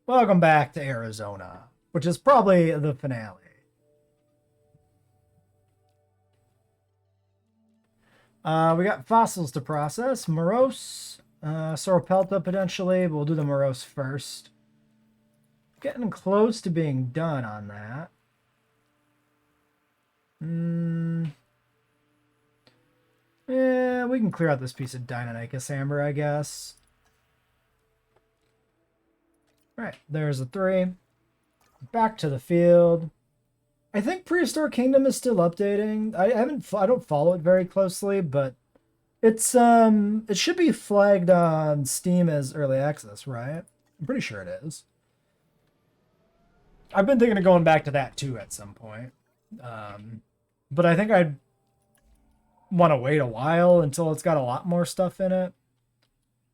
Welcome back to Arizona, which is probably the finale. We got fossils to process. Morose, Sauropelta potentially, but we'll do the Morose first. Getting close to being done on that. Yeah, we can clear out this piece of Deinonychus amber, I guess. Right, there's a 3. Back to the field. I think Prehistoric Kingdom is still updating. I don't follow it very closely, but it's it should be flagged on Steam as early access, right? I'm pretty sure it is. I've been thinking of going back to that too at some point. But I think I'd want to wait a while until it's got a lot more stuff in it.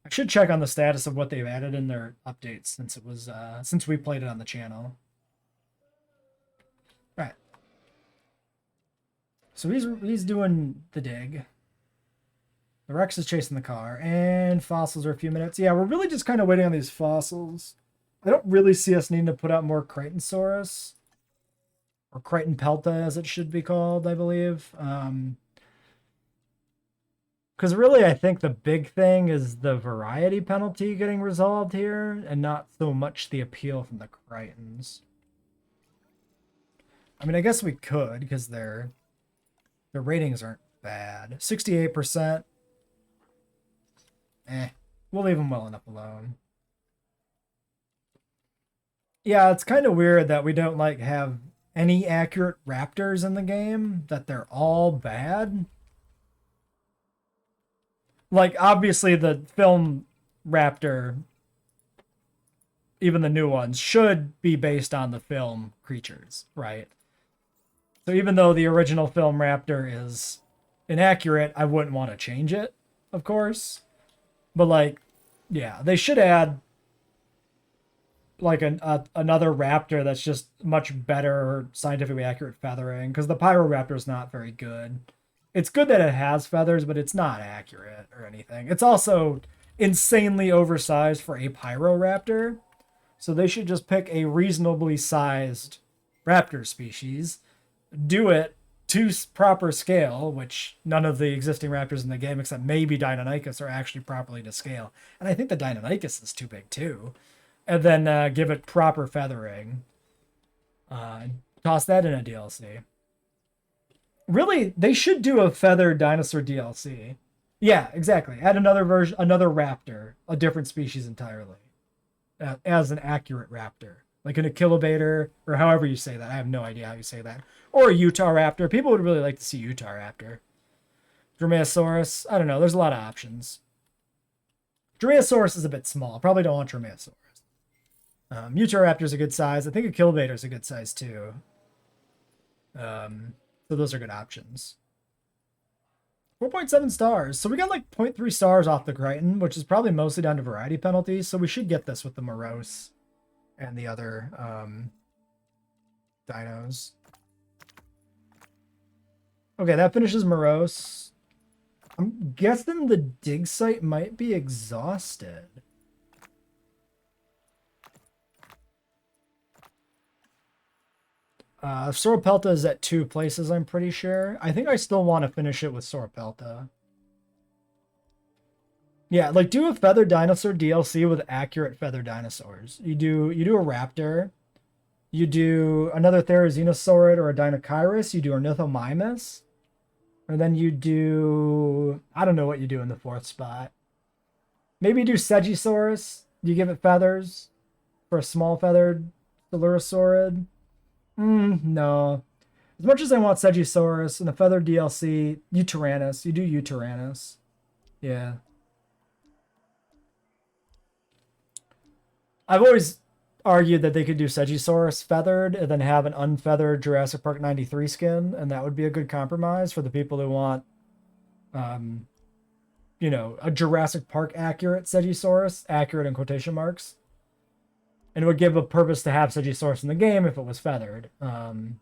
I should check on the status of what they've added in their updates since it was since we played it on the channel. Right. So he's doing the dig. The Rex is chasing the car, and fossils are a few minutes. Yeah, we're really just kind of waiting on these fossils. I don't really see us needing to put out more Crichtonsaurus. Or Crichtonpelta, as it should be called, I believe. Because really, I think the big thing is the variety penalty getting resolved here, and not so much the appeal from the Crichtons. I mean, I guess we could, because their ratings aren't bad. 68%. We'll leave them well enough alone. Yeah, it's kind of weird that we don't, like, have any accurate raptors in the game, that they're all bad. Like, obviously, the film Raptor, even the new ones, should be based on the film creatures, right? So even though the original film Raptor is inaccurate, I wouldn't want to change it, of course. But, like, yeah, they should add, like, another raptor that's just much better scientifically accurate feathering, because the Pyroraptor is not very good. It's good that it has feathers, but it's not accurate or anything. It's also insanely oversized for a Pyroraptor. So they should just pick a reasonably sized raptor species, do it to proper scale, which none of the existing raptors in the game, except maybe Deinonychus, are actually properly to scale. And I think the Deinonychus is too big too. And then give it proper feathering. Toss that in a DLC. Really, they should do a feathered dinosaur DLC. Yeah, exactly. Add another version, another raptor, a different species entirely, as an accurate raptor, like an Achilobator, or however you say that. I have no idea how you say that. Or a Utah raptor. People would really like to see Utah raptor. Dromaeosaurus. I don't know. There's a lot of options. Dromaeosaurus is a bit small. Probably don't want Dromaeosaurus. Utah raptor's a good size. I think Achilobator's a good size too. So those are good options. 4.7 stars. So we got like 0.3 stars off the Crichton, which is probably mostly down to variety penalties. So we should get this with the Morose and the other dinos. Okay, that finishes Morose. I'm guessing the dig site might be exhausted. Sauropelta is at 2 places, I'm pretty sure. I think I still want to finish it with Sauropelta. Yeah, like do a feathered dinosaur DLC with accurate feathered dinosaurs. You do a raptor. You do another Therizzinosaurid or a Dinochirus. You do Ornithomimus. And then you do... I don't know what you do in the 4th spot. Maybe you do Segisaurus. You give it feathers for a small feathered Coelurosaurid. No. As much as I want Segisaurus and the feathered DLC, Utyrannus. You do Utyrannus. Yeah. I've always argued that they could do Segisaurus feathered and then have an unfeathered Jurassic Park 93 skin, and that would be a good compromise for the people who want, you know, a Jurassic Park accurate Segisaurus, accurate in quotation marks. And it would give a purpose to have Segisaurus in the game if it was feathered. And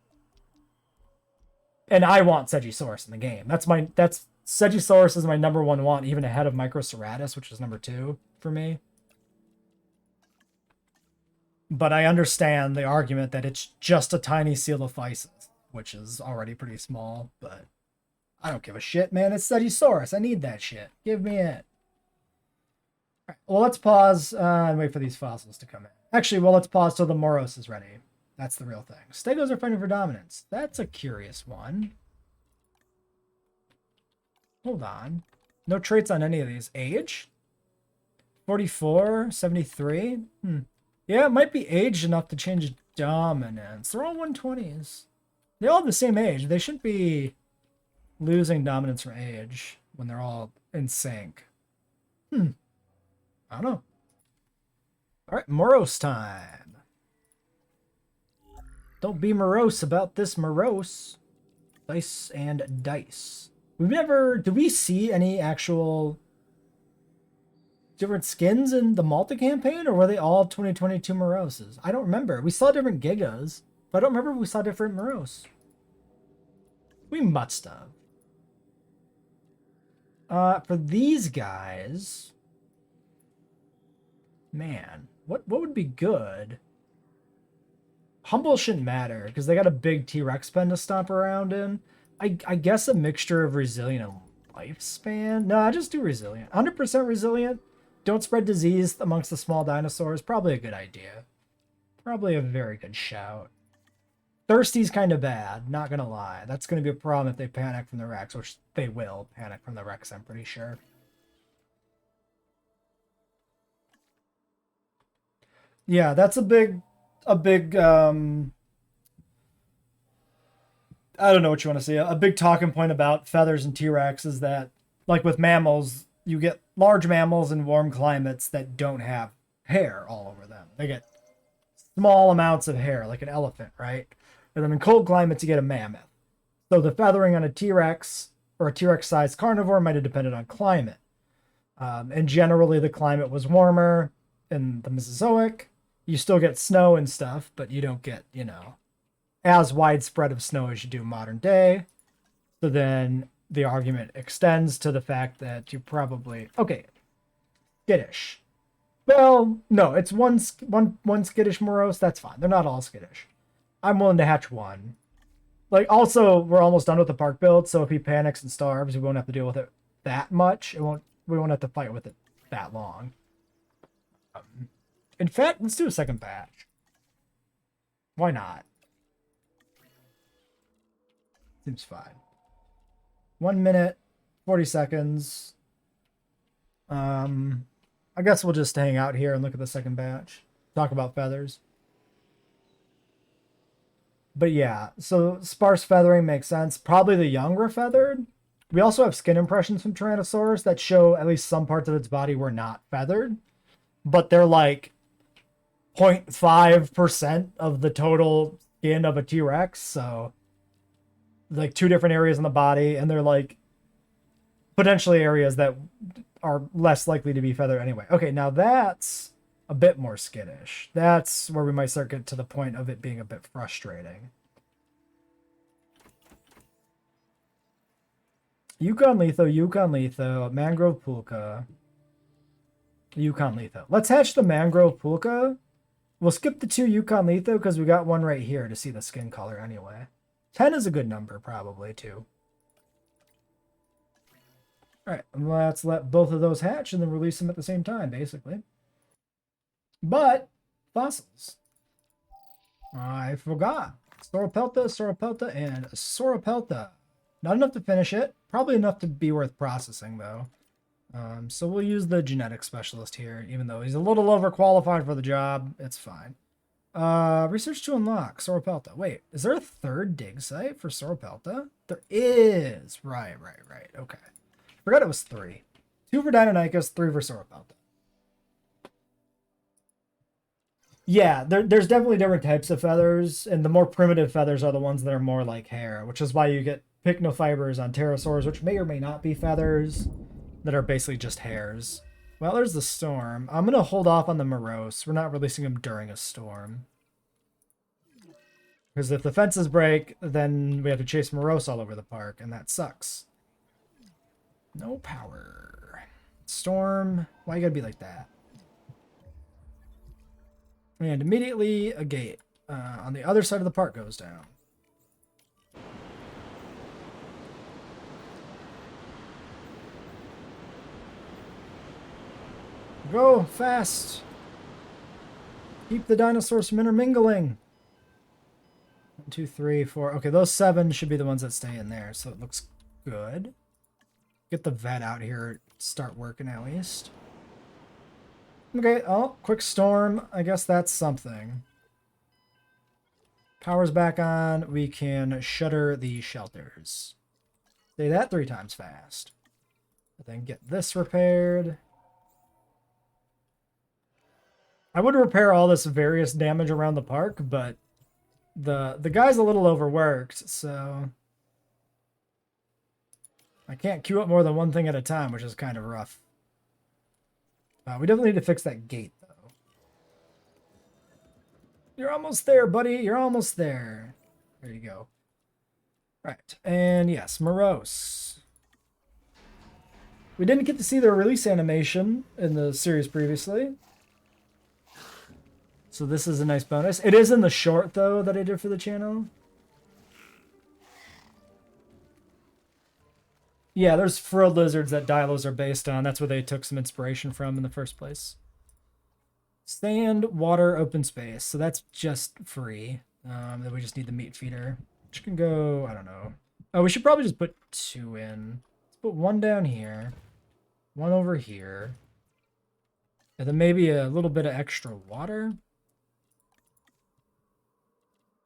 I want Segisaurus in the game. That's Segisaurus is my number 1 want, even ahead of Microceratus, which is number 2 for me. But I understand the argument that it's just a tiny coelophysis, which is already pretty small, but I don't give a shit, man. It's Stegosaurus. I need that shit. Give me it. All right, well, let's pause and wait for these fossils to come in. Actually, well, let's pause till the Moros is ready. That's the real thing. Stegos are fighting for dominance. That's a curious one. Hold on. No traits on any of these. Age? 44, 73. Yeah, it might be aged enough to change dominance. They're all 120s. They all have the same age. They shouldn't be losing dominance from age when they're all in sync. I don't know. All right, Moros time. Don't be morose about this Morose. Dice and dice. We've never... Do we see any actual different skins in the Malta campaign, or were they all 2022 Moroses? I don't remember. We saw different Gigas, but I don't remember if we saw different Morose. We must have. For these guys, man, what would be good? Humble shouldn't matter because they got a big T-Rex pen to stomp around in. I guess a mixture of resilient and lifespan. No, I just do resilient. 100% resilient. Don't spread disease amongst the small dinosaurs. Probably a good idea. Probably a very good shout. Thirsty's kind of bad, not gonna lie. That's gonna be a problem if they panic from the Rex, which they will panic from the Rex, I'm pretty sure. Yeah, that's a big I don't know what you want to say. A big talking point about feathers and T-Rex is that, like with mammals, you get large mammals in warm climates that don't have hair all over them. They get small amounts of hair, like an elephant, right? And then in cold climates, you get a mammoth. So the feathering on a T-Rex or a T-Rex-sized carnivore might have depended on climate. And generally, the climate was warmer in the Mesozoic. You still get snow and stuff, but you don't get, you know, as widespread of snow as you do modern day. So then the argument extends to the fact that you probably... Okay, skittish. Well, no, it's one skittish Morose. That's fine. They're not all skittish. I'm willing to hatch one. Like, also, we're almost done with the park build, so if he panics and starves, we won't have to deal with it that much. We won't have to fight with it that long. In fact, let's do a second batch. Why not? Seems fine. 1 minute, 40 seconds. I guess we'll just hang out here and look at the second batch. Talk about feathers. But yeah, so sparse feathering makes sense. Probably the young were feathered. We also have skin impressions from Tyrannosaurus that show at least some parts of its body were not feathered. But they're like 0.5% of the total skin of a T-Rex. So like two different areas in the body, and they're like potentially areas that are less likely to be feathered anyway. Okay, now that's a bit more skittish. That's where we might start getting to the point of it being a bit frustrating. Yukon Litho, Mangrove Pulka, Yukon Litho. Let's hatch the Mangrove Pulka. We'll skip the 2 Yukon Litho because we got one right here to see the skin color anyway. 10 is a good number, probably, too. Alright, let's let both of those hatch and then release them at the same time, basically. But, fossils. I forgot. Sauropelta, and Sauropelta. Not enough to finish it. Probably enough to be worth processing, though. So we'll use the genetic specialist here, even though he's a little overqualified for the job. It's fine. Research to unlock Sauropelta. Wait, is there a third dig site for Sauropelta? There is. Right. Okay. Forgot it was 3. 2 for Deinonychus, 3 for Sauropelta. Yeah, there's definitely different types of feathers, and the more primitive feathers are the ones that are more like hair, which is why you get pycnofibers on pterosaurs, which may or may not be feathers, that are basically just hairs. Well, there's the storm. I'm going to hold off on the Morose. We're not releasing him during a storm. Because if the fences break, then we have to chase Morose all over the park, and that sucks. No power. Storm. Why you gotta be like that? And immediately a gate on the other side of the park goes down. Go fast. Keep the dinosaurs from intermingling. 1, 2, 3, 4. Okay, those 7 should be the ones that stay in there, so it looks good. Get the vet out here. Start working at least. Okay, oh, quick storm. I guess that's something. Power's back on. We can shutter the shelters. Say that 3 times fast. And then get this repaired. I would repair all this various damage around the park, but the guy's a little overworked, so I can't queue up more than one thing at a time, which is kind of rough. We definitely need to fix that gate, though. You're almost there, buddy. You're almost there. There you go. Right. And yes, Morose. We didn't get to see their release animation in the series previously. So this is a nice bonus. It is in the short, though, that I did for the channel. Yeah, there's frilled lizards that Dilos are based on. That's where they took some inspiration from in the first place. Sand, water, open space. So that's just free. Then we just need the meat feeder, which can go, I don't know. Oh, we should probably just put 2 in. Let's put 1 down here. 1 over here. And then maybe a little bit of extra water.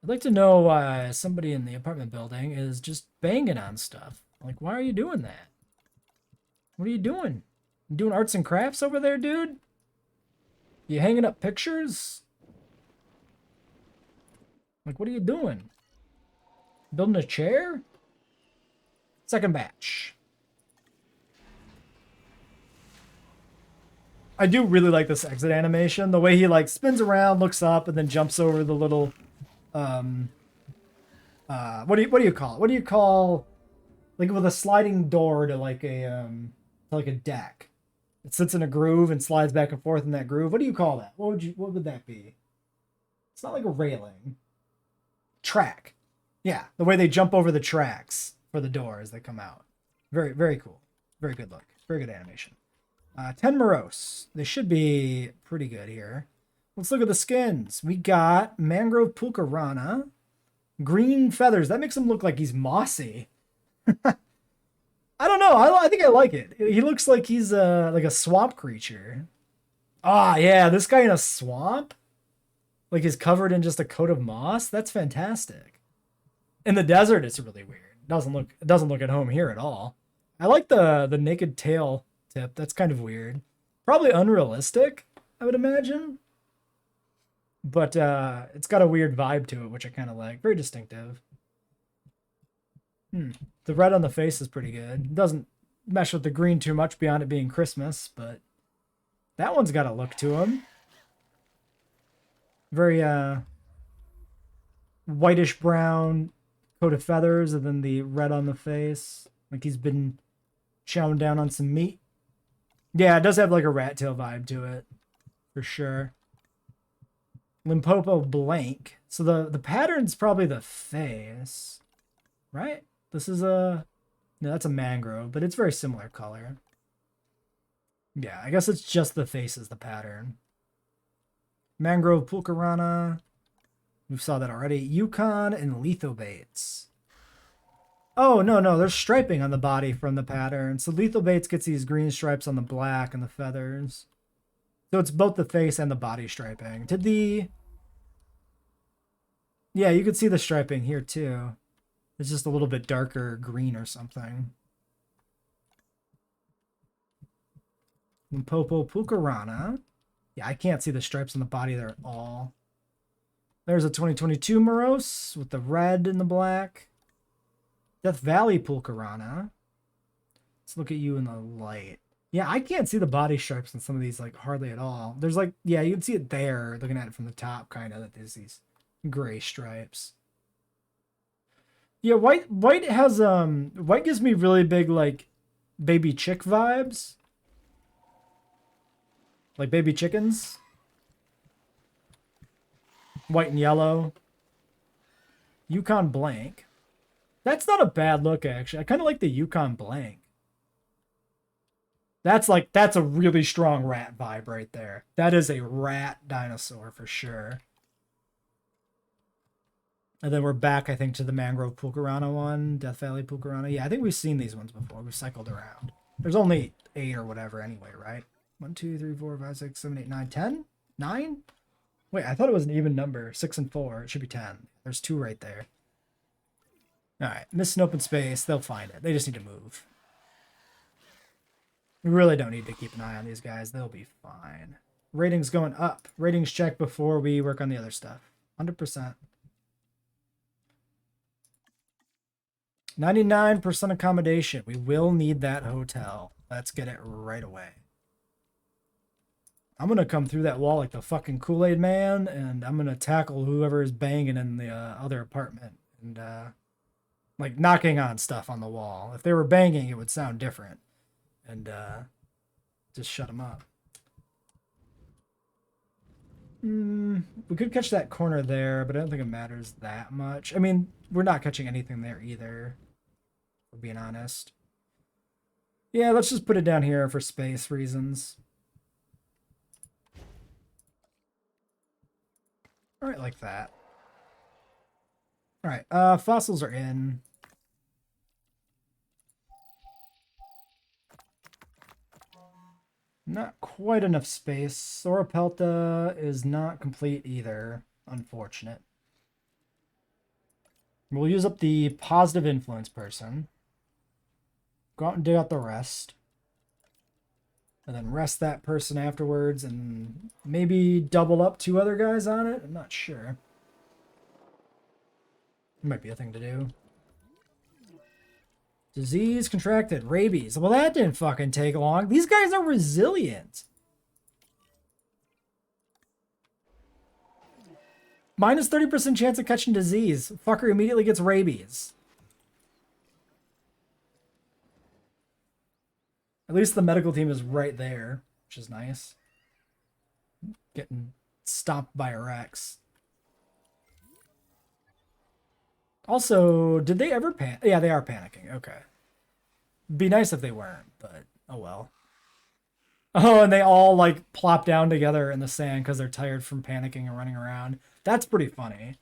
I'd like to know why somebody in the apartment building is just banging on stuff. Like, why are you doing that? What are you doing? You doing arts and crafts over there, dude? You hanging up pictures? Like, what are you doing? Building a chair? Second batch. I do really like this exit animation. The way he, like, spins around, looks up, and then jumps over the little... what do you call it? What do you call, like, with a sliding door to like a deck? It sits in a groove and slides back and forth in that groove. What do you call that? What would that be? It's not like a railing. Track. Yeah, the way they jump over the tracks for the door as they come out. Very, very cool. Very good look. Very good animation. 10 Morose. They should be pretty good here. Let's look at the skins. We got Mangrove Pulkarana. Green feathers. That makes him look like he's mossy. I don't know. I think I like it. He looks like he's like a swamp creature. Ah, yeah. This guy in a swamp? Like he's covered in just a coat of moss? That's fantastic. In the desert, it's really weird. It doesn't look at home here at all. I like the naked tail tip. That's kind of weird. Probably unrealistic, I would imagine. But it's got a weird vibe to it, which I kind of like. Very distinctive. The red on the face is pretty good. It doesn't mesh with the green too much beyond it being Christmas, but that one's got a look to him. Very whitish brown coat of feathers, and then the red on the face. Like he's been chowing down on some meat. Yeah, it does have like a rat tail vibe to it, for sure. Limpopo blank. So the pattern's probably the face, right? This is no, that's a mangrove, but it's very similar color. Yeah, I guess it's just the face is the pattern. Mangrove Pulkarana. We saw that already. Yukon and Lithobates. Oh, no, there's striping on the body from the pattern. So Lithobates gets these green stripes on the black and the feathers. So it's both the face and the body striping. Yeah, you could see the striping here too. It's just a little bit darker green or something. Limpopo Pulkarana. Yeah, I can't see the stripes on the body there at all. There's a 2022 Morose with the red and the black. Death Valley Pulkarana. Let's look at you in the light. Yeah, I can't see the body stripes in some of these, like, hardly at all. There's, like, yeah, you can see it there, looking at it from the top, kind of, that there's these gray stripes. Yeah, white has, white gives me really big, like, baby chick vibes. Like baby chickens. White and yellow. Yukon blank. That's not a bad look, actually. I kind of like the Yukon blank. That's a really strong rat vibe right there. That is a rat dinosaur for sure. And then we're back, I think, to the Mangrove Pulkarana one. Death Valley Pulkarana. Yeah, I think we've seen these ones before. We've cycled around. There's only 8 or whatever anyway, right? 1, 2, 3, 4, 5, 6, 7, 8, 9, 10? 9? Wait, I thought it was an even number. 6 and 4. It should be 10. There's 2 right there. Alright, missing open space. They'll find it. They just need to move. We really don't need to keep an eye on these guys. They'll be fine. Ratings going up. Ratings check before we work on the other stuff. 100%. 99% accommodation. We will need that hotel. Let's get it right away. I'm going to come through that wall like the fucking Kool-Aid man, and I'm going to tackle whoever is banging in the other apartment. And, like, knocking on stuff on the wall. If they were banging, it would sound different. And, just shut them up. We could catch that corner there, but I don't think it matters that much. I mean, we're not catching anything there either, for being honest. Yeah, let's just put it down here for space reasons. All right, like that. All right, fossils are in. Not quite enough space. Sauropelta is not complete either. Unfortunate. We'll use up the positive influence person. Go out and dig out the rest. And then rest that person afterwards and maybe double up 2 other guys on it. I'm not sure. Might be a thing to do. Disease contracted. Rabies. Well, that didn't fucking take long. These guys are resilient. Minus 30% chance of catching disease. Fucker immediately gets rabies. At least the medical team is right there, which is nice. Getting stomped by a Rex. Also, did they ever panic? Yeah, they are panicking. Okay. Be nice if they weren't, but oh well. Oh, and they all like plop down together in the sand because they're tired from panicking and running around. That's pretty funny.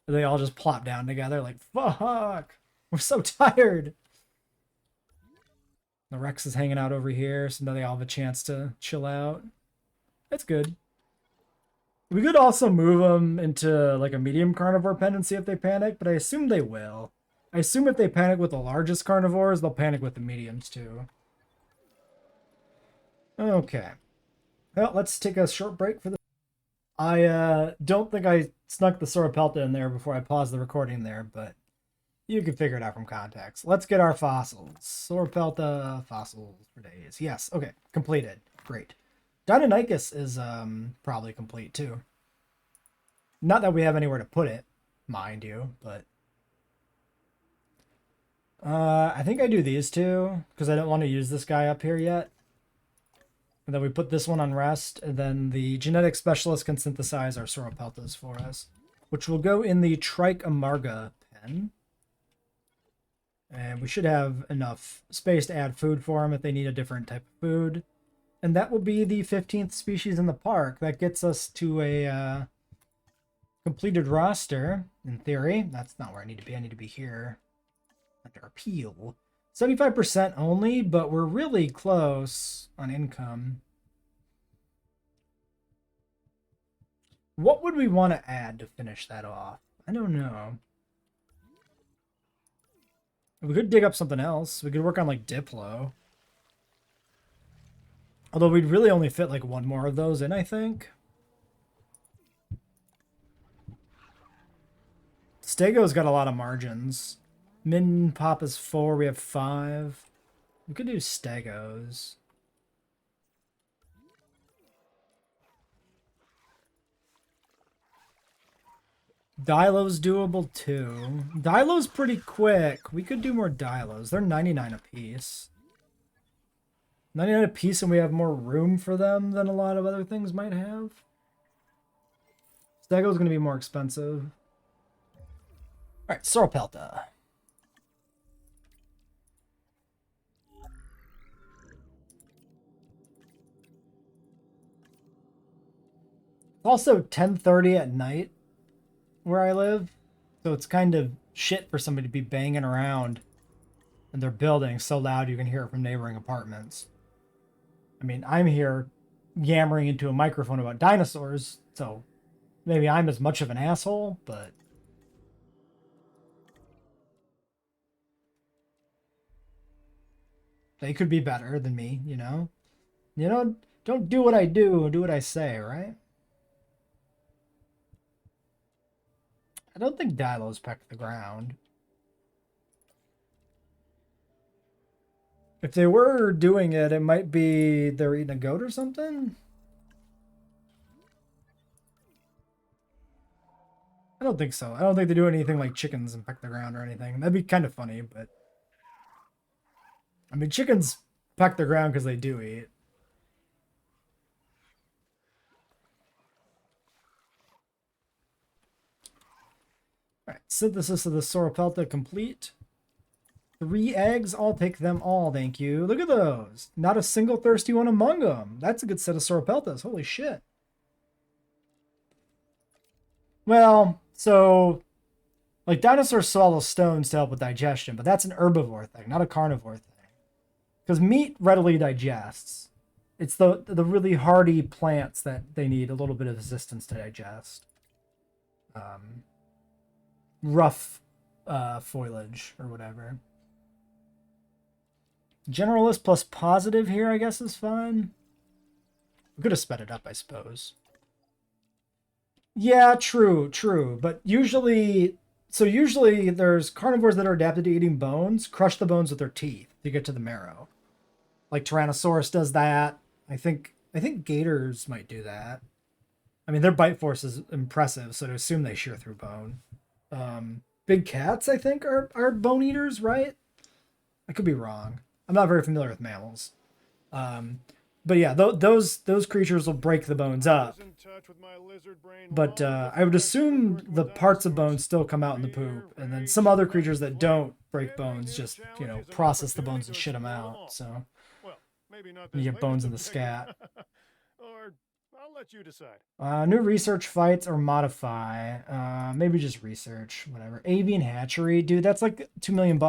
They all just plop down together like, fuck, we're so tired. The Rex is hanging out over here, so now they all have a chance to chill out. That's good. We could also move them into like a medium carnivore pen and see if they panic, but I assume they will. I assume if they panic with the largest carnivores, they'll panic with the mediums too. Okay. Well, let's take a short break for this. I don't think I snuck the Sauropelta in there before I paused the recording there, but you can figure it out from context. Let's get our fossils. Sauropelta fossils for days. Yes, okay, completed. Great. Deinonychus is probably complete too. Not that we have anywhere to put it, mind you, but I think I do these two because I don't want to use this guy up here yet. And then we put this one on rest, and then the genetic specialist can synthesize our Sauropeltas for us, which will go in the Trike Amarga pen. And we should have enough space to add food for them if they need a different type of food. And that will be the 15th species in the park. That gets us to a completed roster, in theory. That's not where I need to be. I need to be here under appeal. 75% only, but we're really close on income. What would we want to add to finish that off? I don't know. We could dig up something else. We could work on like Diplo. Although we'd really only fit like 1 more of those in, I think. Stego's got a lot of margins. Min pop is 4, we have 5. We could do Stegos. Dilo's doable too. Dilo's pretty quick. We could do more Dilos. They're 99 apiece. 99 apiece, and we have more room for them than a lot of other things might have. Stego's gonna be more expensive. Alright, Sauropelta. Also 10:30 at night where I live, so it's kind of shit for somebody to be banging around in their building so loud you can hear it from neighboring apartments. I mean, I'm here yammering into a microphone about dinosaurs, so maybe I'm as much of an asshole, but they could be better than me, you know? You know, don't do what I do, do what I say, right? I don't think Dilos peck the ground. If they were doing it, it might be they're eating a goat or something. I don't think so. I don't think they do anything like chickens and peck the ground or anything. That'd be kind of funny, but I mean, chickens peck the ground because they do eat. All right, synthesis of the Sauropelta complete. 3 eggs, I'll take them all, thank you. Look at those. Not a single thirsty one among them. That's a good set of Sauropeltas. Holy shit. Well, so, like, dinosaurs swallow stones to help with digestion, but that's an herbivore thing, not a carnivore thing. Because meat readily digests. It's the really hardy plants that they need a little bit of resistance to digest. Rough foliage or whatever. Generalist plus positive here, I guess, is fine. We could have sped it up, I suppose. Yeah, true. But usually there's carnivores that are adapted to eating bones, crush the bones with their teeth to get to the marrow. Like Tyrannosaurus does that. I think gators might do that. I mean, their bite force is impressive, so to assume they shear through bone. Big cats, I think, are bone eaters, right? I could be wrong. I'm not very familiar with mammals. But yeah, those creatures will break the bones up. But I would assume the parts of bones still come out in the poop, and then some other creatures that don't break bones just, you know, process the bones and shit them out. So you get bones in the scat. Or I'll let you decide. New research fights or modify. Maybe just research, whatever. Avian hatchery, dude, that's like $2 million.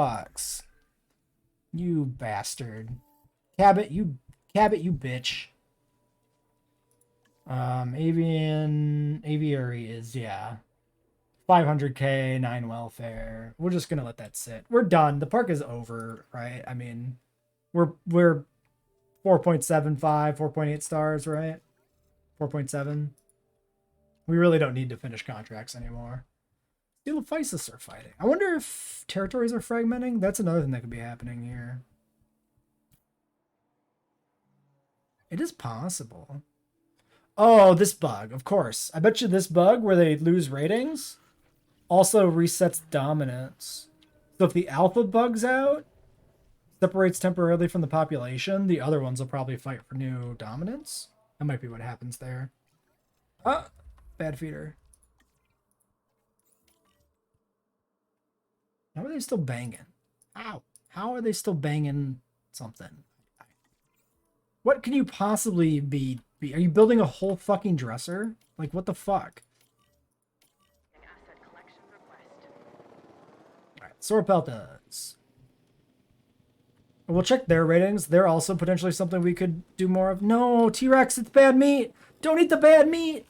You bastard. Cabot, you bitch. Aviary is, yeah, 500K, 9 welfare. We're just gonna let that sit. We're done. The park is over, right? I mean, we're 4.75, 4.8 stars, right? 4.7. We really don't need to finish contracts anymore. Steelophysis are fighting. I wonder if territories are fragmenting. That's another thing that could be happening here. It is possible. Oh, this bug, of course. I bet you this bug where they lose ratings also resets dominance. So if the alpha bug's out, separates temporarily from the population, the other ones will probably fight for new dominance. That might be what happens there. Ah, bad feeder. How are they still banging? Ow. How are they still banging something? What can you possibly be? Are you building a whole fucking dresser? Like, what the fuck? An asset collection request. Alright, Sauropeltas. We'll check their ratings. They're also potentially something we could do more of. No, T-Rex, it's bad meat! Don't eat the bad meat!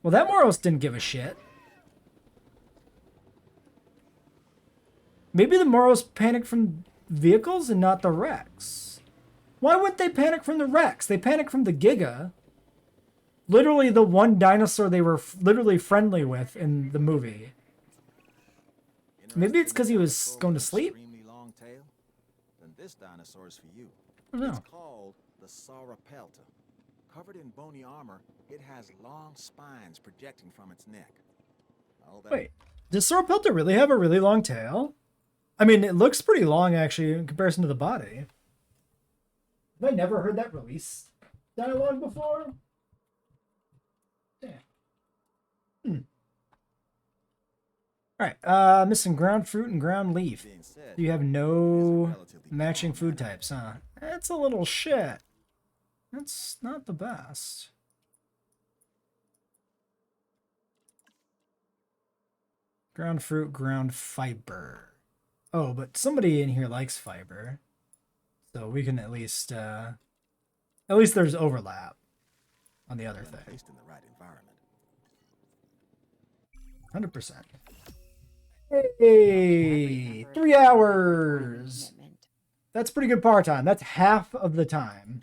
Well, that Moros didn't give a shit. Maybe the Moros panicked from vehicles and not the Rex. Why wouldn't they panic from the Rex? They panicked from the Giga. Literally the one dinosaur they were literally friendly with in the movie. Maybe it's because he was going to sleep? Then this dinosaur is for you. I don't know. It's called the Sauropelta. Covered in bony armor, it has long spines projecting from its neck. Wait, does Sauropelta really have a really long tail? I mean, it looks pretty long, actually, in comparison to the body. Have I never heard that release dialogue before? Yeah. All right, missing ground fruit and ground leaf. Being said, You have it is a no relatively matching calm food night. types, huh? That's a little shit. That's not the best. Ground fruit, ground fiber. Oh, but somebody in here likes fiber. So we can at least there's overlap on the other When thing. placed in the right environment. 100%. Hey, 3 hours. That's pretty good par time. That's half of the time.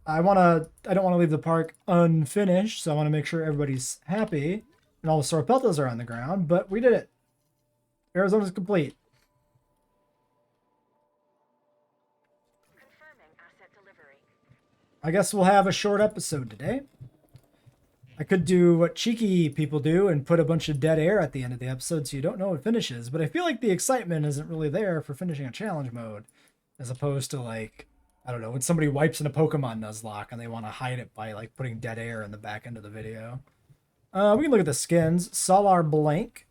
I don't want to leave the park unfinished, so I want to make sure everybody's happy and all the Sauropeltas are on the ground, but we did it. Arizona's complete. Confirming asset delivery. I guess we'll have a short episode today. I could do what cheeky people do and put a bunch of dead air at the end of the episode so you don't know what finishes, but I feel like the excitement isn't really there for finishing a challenge mode, as opposed to, like, I don't know, when somebody wipes in a Pokemon Nuzlocke and they want to hide it by, like, putting dead air in the back end of the video. We can look at the skins. Solar Blank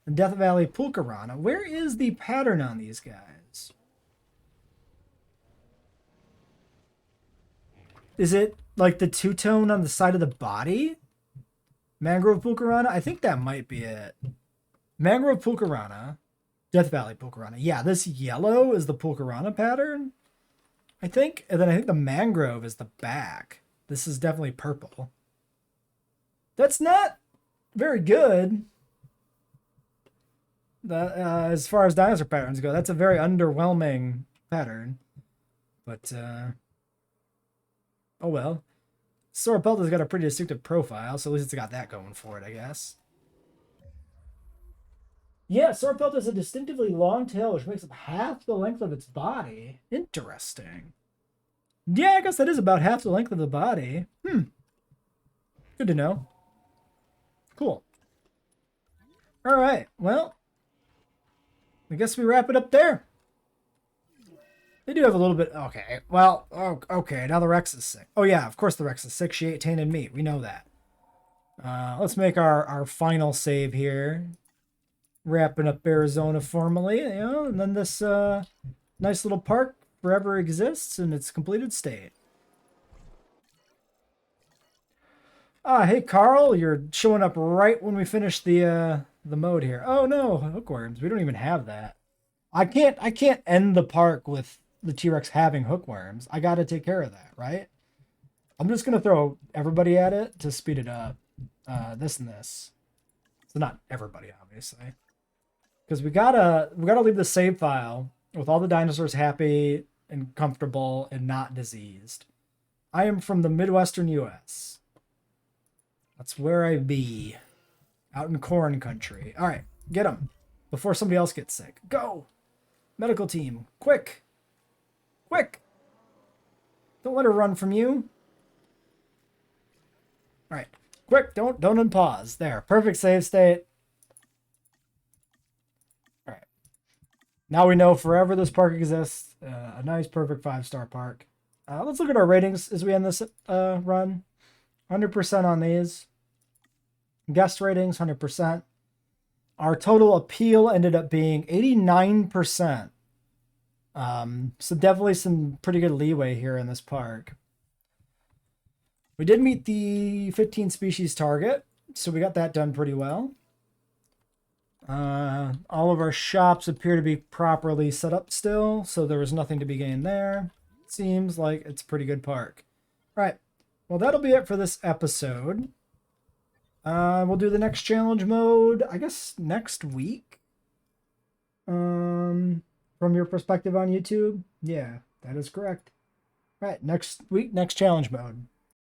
and Death Valley Pulkarana. Where is the pattern on these guys? Is it like the two-tone on the side of the body? Mangrove Pulkarana? I think that might be it. Mangrove Pulkarana. Death Valley Pulkarana. Yeah, this yellow is the Pulkarana pattern, I think. And then I think the mangrove is the back. This is definitely purple. That's not very good. As far as dinosaur patterns go, that's a very underwhelming pattern. But, oh well. Sauropelta's got a pretty distinctive profile, so at least it's got that going for it, I guess. Yeah, Sauropelta has a distinctively long tail, which makes up half the length of its body. Interesting. Yeah, I guess that is about half the length of the body. Good to know. Cool. All right, well, I guess we wrap it up there. They do have a little bit. Okay, well, okay, now the Rex is sick. Oh, yeah, of course the Rex is sick. She ate tainted meat. We know that. Let's make our final save here. Wrapping up Arizona formally, you know, and then this nice little park forever exists in its completed state. Hey Carl, you're showing up right when we finish the mode here. Oh no, hookworms. We don't even have that. I can't end the park with the T-Rex having hookworms. I got to take care of that, right? I'm just gonna throw everybody at it to speed it up. This and this. So not everybody, obviously. Because we gotta leave the save file with all the dinosaurs happy and comfortable and not diseased. I am from the Midwestern U.S. That's where I be. Out in corn country. All right, get them before somebody else gets sick. Go! Medical team, quick! Quick! Don't let her run from you. All right, quick! Don't unpause. There, perfect save state. All right. Now we know forever this park exists. A nice, perfect 5-star park. Let's look at our ratings as we end this run. 100% on these. Guest ratings, 100%. Our total appeal ended up being 89%. So definitely some pretty good leeway here in this park. We did meet the 15 species target, so we got that done pretty well. All of our shops appear to be properly set up still, so there was nothing to be gained there. Seems like it's a pretty good park. All right, well, that'll be it for this episode. We'll do the next challenge mode, I guess, next week. From your perspective on YouTube? Yeah, that is correct. All right, next week, next challenge mode.